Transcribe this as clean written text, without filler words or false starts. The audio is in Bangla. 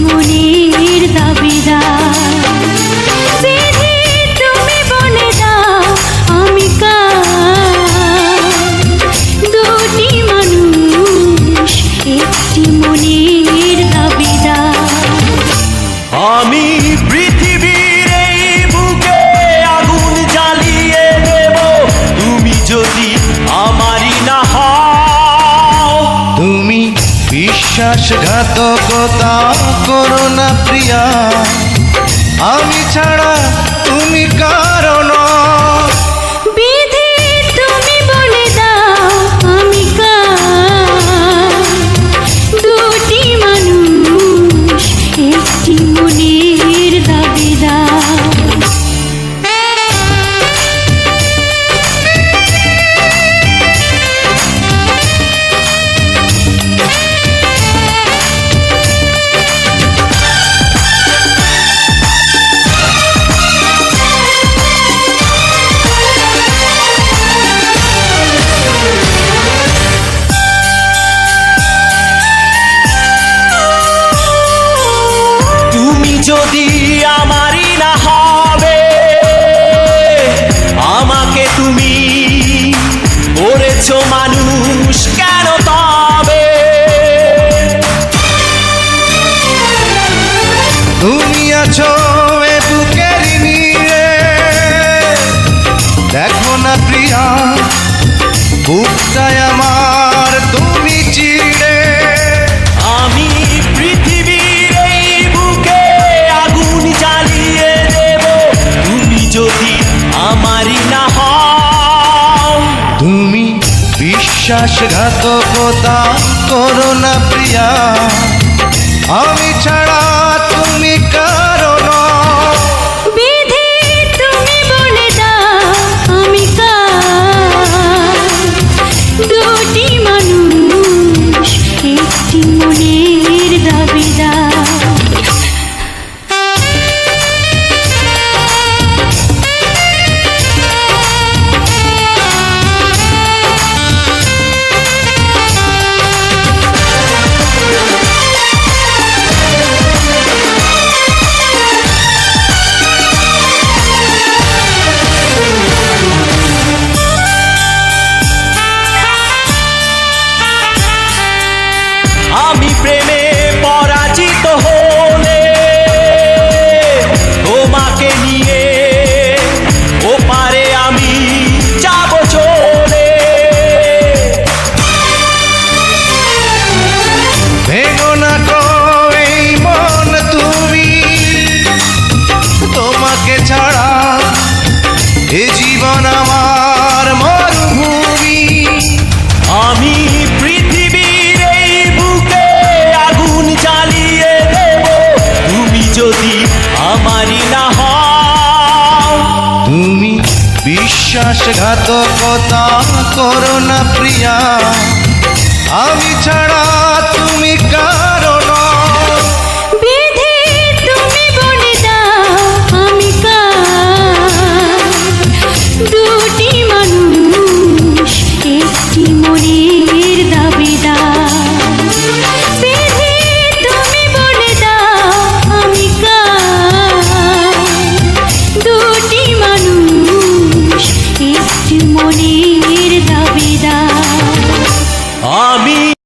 মনের দাবিদার। বিধি তুমি বলে দাও আমি কার, দুটি মানুষ একটি মনের দাবিদার। আমি পৃথিবীর এই বুকে আগুন জ্বালিয়ে দেব, তুমি যদি আমারই না হও। তুমি বিশ্বাসঘাতকতা করো না প্রিয়া, আমি ছাড়া তুমি কারণ। বিধি তুমি বলে দাও আমি কার, দুটি মানুষ একটি মনের দাবিদার। তুমি যদি আমারই না হবে, আমাকে তুমি করেছো মানুষ কেন তবে? তুমি আছো এ বুকের নীড়ে, দেখো না প্রিয়া বুকটায় আমার তুমি চিড়ে। আমি পৃথিবীর এই বুকে আগুন জ্বালিয়ে দেব, তুমি যদি আমারই না হও। তুমি বিশ্বাসঘাতকতা করো না প্রিয়া, আমি ছাড়া তুমি কারণ। বিধি তুমি বলে দাও আমি কার, দুটি মানুষ একটি মনের দাবিদার। আমি প্রেমে পরাজিত হলে তোমাকে নিয়ে ওপারে আমি যাব চলে। ভেঙো না গো এই মন তুমি, তোমাকে ছাড়া এ জীবন আমার মরুভূমি। আমি পৃথিবীর এই বুকে আগুন জ্বালিয়ে দেব, তুমি যদি আমারই না হও। তুমি বিশ্বাসঘাতকতা করো না প্রিয়া, আমি ছাড়া তুমি কার।